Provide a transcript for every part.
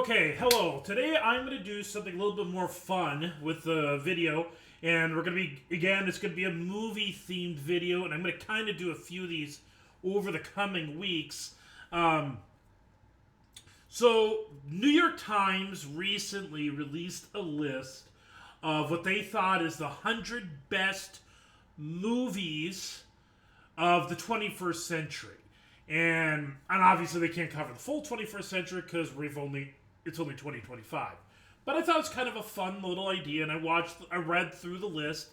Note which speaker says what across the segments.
Speaker 1: Okay, hello. Today I'm going to do something a little bit more fun with the video. And we're going to be, again, it's going to be a movie themed video. And I'm going to kind of do a few of these over the coming weeks. Um, New York Times recently released a list of what they thought is the 100 best movies of the 21st century. And obviously they can't cover the full 21st century because it's only 2025. But I thought it was kind of a fun little idea, and I read through the list,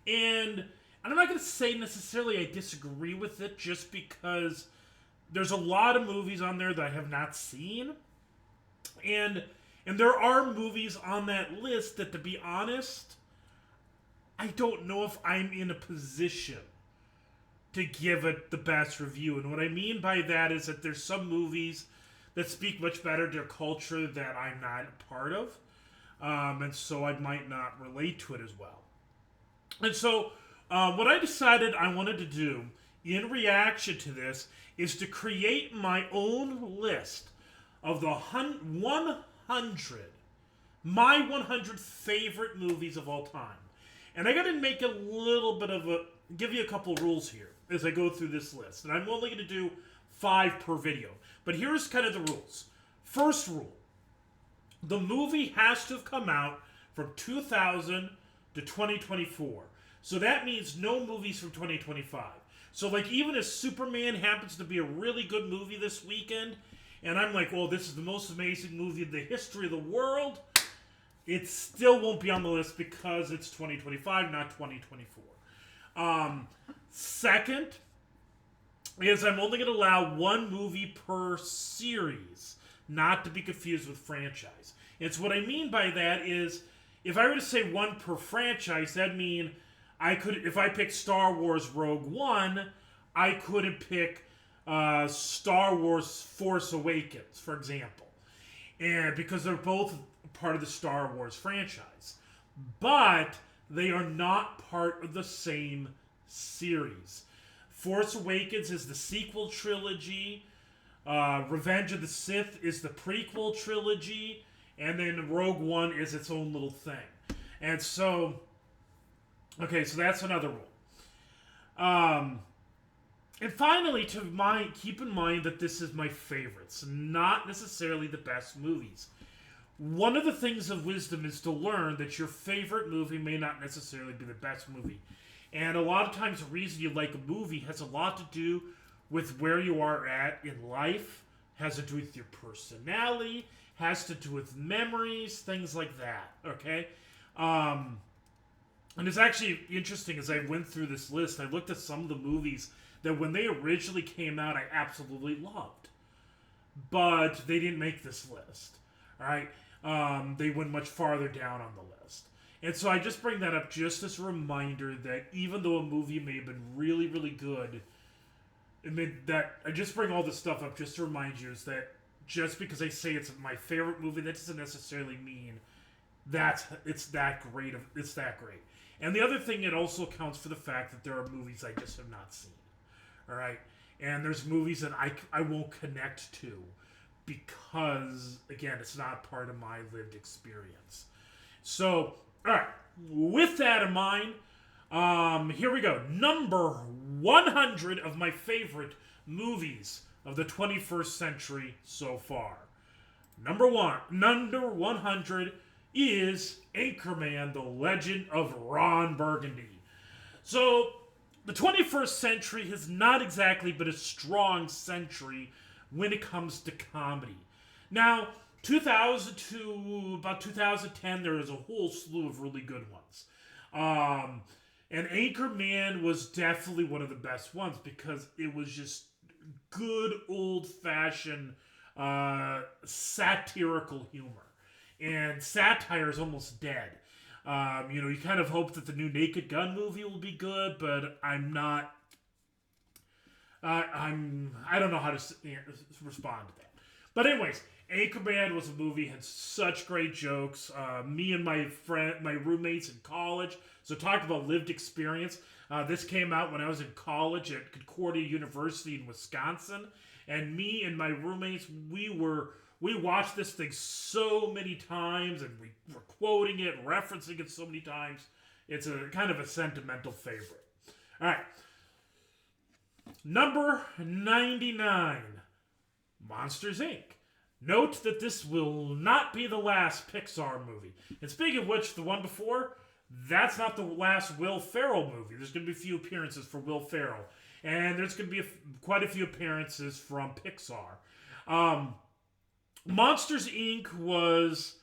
Speaker 1: and I'm not going to say necessarily I disagree with it just because there's a lot of movies on there that I have not seen, and there are movies on that list that, to be honest, I don't know if I'm in a position to give it the best review. And what I mean by that is that there's some movies that speak much better to culture that I'm not a part of. And so I might not relate to it as well. And so what I decided I wanted to do in reaction to this is to create my own list of the 100 favorite movies of all time. And I got to make a little bit of give you a couple rules here as I go through this list. And I'm only going to do 5 per video. But here's kind of the rules. First rule. The movie has to have come out from 2000 to 2024. So that means no movies from 2025. So like even if Superman happens to be a really good movie this weekend, and I'm like, well, this is the most amazing movie in the history of the world, it still won't be on the list because it's 2025, not 2024. Second is I'm only going to allow one movie per series, not to be confused with franchise. And so what I mean by that is, if I were to say one per franchise, that'd mean if I pick Star Wars Rogue One, I couldn't pick Star Wars Force Awakens, for example. And because they're both part of the Star Wars franchise. But they are not part of the same series. Force Awakens is the sequel trilogy. Revenge of the Sith is the prequel trilogy. And then Rogue One is its own little thing. And so, okay, so that's another rule. And finally, keep in mind that this is my favorites, not necessarily the best movies. One of the things of wisdom is to learn that your favorite movie may not necessarily be the best movie. And a lot of times the reason you like a movie has a lot to do with where you are at in life, has to do with your personality, has to do with memories, things like that, okay? And it's actually interesting as I went through this list, I looked at some of the movies that when they originally came out, I absolutely loved. But they didn't make this list, all right? They went much farther down on the list. And so I just bring that up just as a reminder that even though a movie may have been really, really good, I just bring all this stuff up just to remind you is that just because I say it's my favorite movie, that doesn't necessarily mean it's that great. And the other thing, it also accounts for the fact that there are movies I just have not seen. All right? And there's movies that I won't connect to because, again, it's not part of my lived experience. So, all right, with that in mind, here we go. Number 100 of my favorite movies of the 21st century so far. Number 100 is Anchorman, The Legend of Ron Burgundy. So, the 21st century has not exactly been a strong century when it comes to comedy. Now, 2000 to about 2010, there was a whole slew of really good ones. And Anchorman was definitely one of the best ones because it was just good old-fashioned satirical humor. And satire is almost dead. You kind of hope that the new Naked Gun movie will be good, but I'm not. I don't know how to respond to that. But anyways, Anchorman was a movie, had such great jokes. Me and my roommates in college. So talk about lived experience. This came out when I was in college at Concordia University in Wisconsin, and me and my roommates, we were We watched this thing so many times, and we were quoting it, referencing it so many times. It's a kind of a sentimental favorite. All right. Number 99, Monsters, Inc. Note that this will not be the last Pixar movie. And speaking of which, the one before, that's not the last Will Ferrell movie. There's going to be a few appearances for Will Ferrell. And there's going to be quite a few appearances from Pixar. Monsters, Inc. was,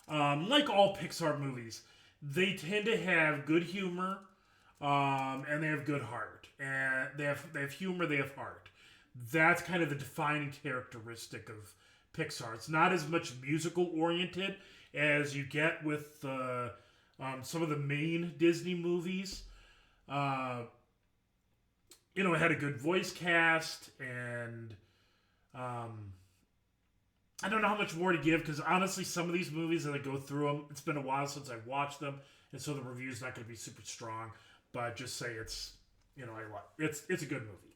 Speaker 1: like all Pixar movies, they tend to have good humor, and they have good heart. And they have humor, they have heart. That's kind of the defining characteristic of Pixar. It's not as much musical oriented as you get with some of the main Disney movies. It had a good voice cast, and I don't know how much more to give, because honestly, some of these movies, as I go through them, it's been a while since I've watched them, and so the review's not going to be super strong. But just say it's a good movie.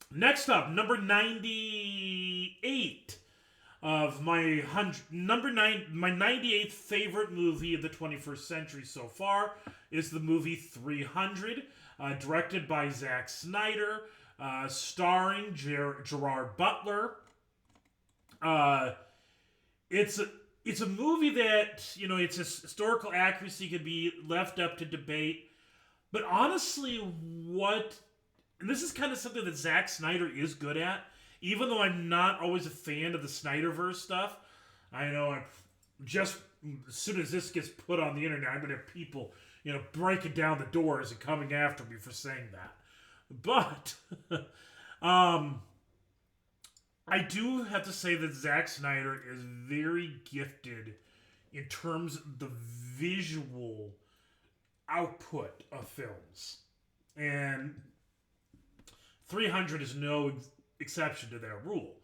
Speaker 1: Next up, number 98 of my 98th favorite movie of the 21st century so far is the movie 300, directed by Zack Snyder, starring Gerard Butler. It's a movie that, its historical accuracy could be left up to debate. But honestly, and this is kind of something that Zack Snyder is good at, even though I'm not always a fan of the Snyderverse stuff. I know as soon as this gets put on the internet, I'm going to have people, breaking down the doors and coming after me for saying that. But, I do have to say that Zack Snyder is very gifted in terms of the visual output of films. And 300 is no exception to that rule.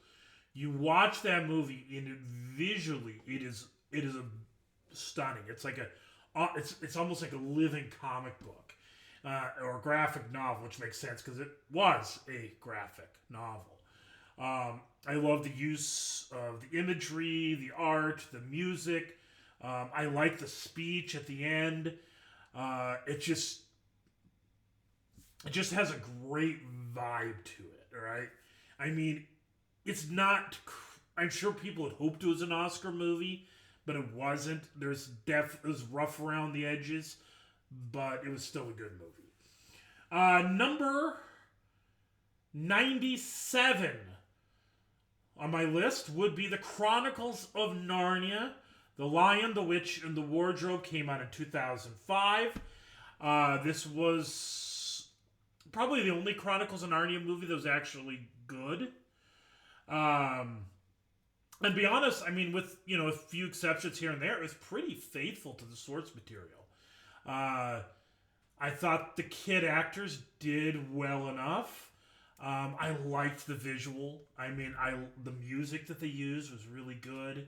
Speaker 1: You watch that movie, and visually, it is a stunning. It's like it's almost like a living comic book, or a graphic novel, which makes sense because it was a graphic novel. I love the use of the imagery, the art, the music. I like the speech at the end. It just has a great vibe to it, right? I mean, it's not. I'm sure people had hoped it was an Oscar movie, but it wasn't. It was rough around the edges, but it was still a good movie. Number 97 on my list would be The Chronicles of Narnia. The Lion, the Witch, and the Wardrobe came out in 2005. This was probably the only Chronicles of Narnia movie that was actually good. And to be honest, I mean, with, a few exceptions here and there, it was pretty faithful to the source material. I thought the kid actors did well enough. I liked the visual. I mean, the music that they used was really good.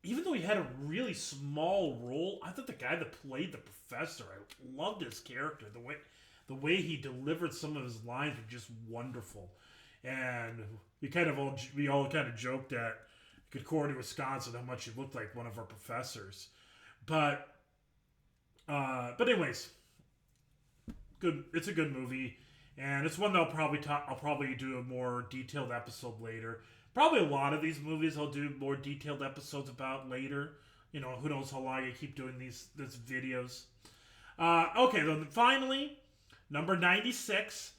Speaker 1: Even though he had a really small role, I thought the guy that played the professor, I loved his character. The way he delivered some of his lines were just wonderful. And we all kind of joked at Concordia, Wisconsin, how much he looked like one of our professors. But anyways, good. It's a good movie, and it's one that I'll probably do a more detailed episode later. Probably a lot of these movies I'll do more detailed episodes about later. Who knows how long I keep doing these videos. Okay, then finally, number 96.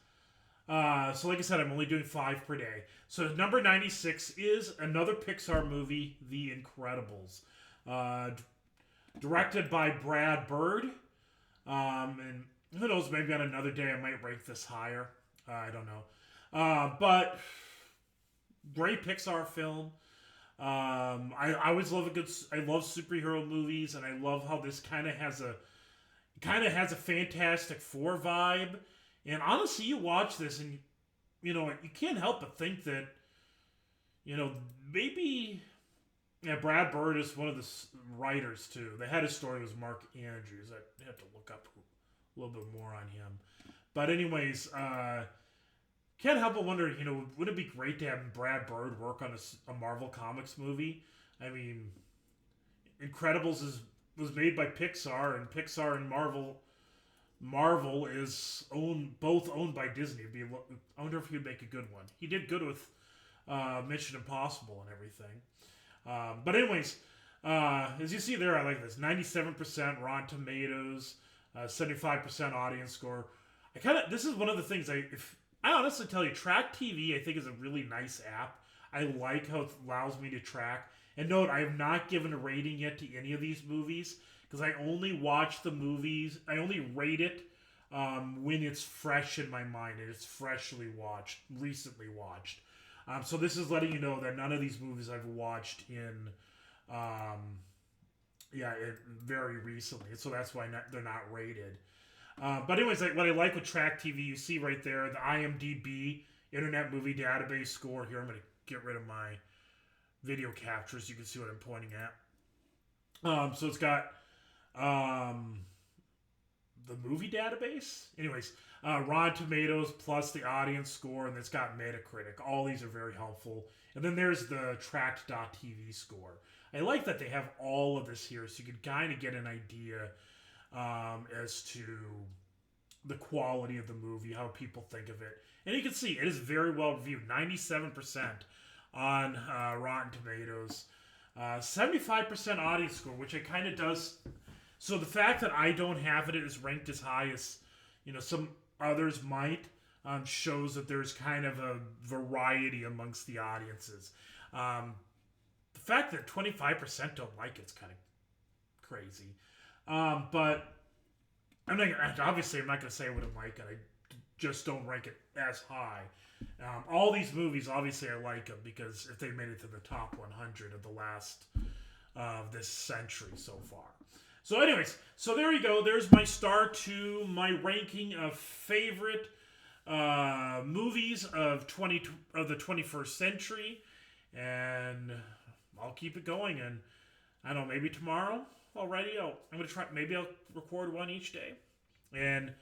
Speaker 1: So like I said, I'm only doing 5 per day. So number 96 is another Pixar movie, The Incredibles. Directed by Brad Bird. And who knows, maybe on another day I might rank this higher. I don't know. But great Pixar film. I always love I love superhero movies, and I love how this kind of has a Fantastic Four vibe. And honestly, you watch this and you can't help but think that maybe Brad Bird is one of the writers too. The head of story was Mark Andrews. I have to look up a little bit more on him. But anyways, can't help but wonder, would it be great to have Brad Bird work on a Marvel Comics movie? I mean, Incredibles was made by Pixar, and Pixar and Marvel is both owned by Disney. I wonder if he'd make a good one. He did good with Mission Impossible and everything. But anyways, as you see there, I like this 97% Rotten Tomatoes, 75% audience score. This is one of the things I honestly tell you, Track TV I think is a really nice app. I like how it allows me to track. And note, I have not given a rating yet to any of these movies because I only watch the movies. I only rate it when it's fresh in my mind and it's recently watched. So this is letting you know that none of these movies I've watched very recently. So that's why they're not rated. But anyways, what I like with Track TV, you see right there, the IMDb Internet Movie Database score. Here, I'm going to get rid of my video capture so you can see what I'm pointing at. So it's got the movie database. Anyways, Rotten Tomatoes plus the audience score, and it's got Metacritic. All these are very helpful. And then there's the Tracked.tv score. I like that they have all of this here so you can kind of get an idea as to the quality of the movie, how people think of it. And you can see it is very well reviewed. 97% on Rotten Tomatoes. 75% audience score, which it kind of does. So the fact that I don't have it is ranked as high as some others might shows that there's kind of a variety amongst the audiences. The fact that 25% don't like it's kind of crazy. But I'm not going to say I wouldn't like it. I just don't rank it as high. All these movies, obviously, I like them because if they made it to the top 100 of the last of this century so far. So, anyways, so there you go. There's my star to my ranking of favorite movies of the 21st century, and I'll keep it going. And I don't know, maybe tomorrow already. I'm gonna try. Maybe I'll record one each day, and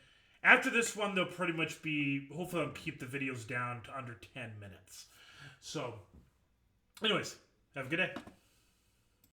Speaker 1: after this one, they'll pretty much be. Hopefully, I'll keep the videos down to under 10 minutes. So, anyways, have a good day.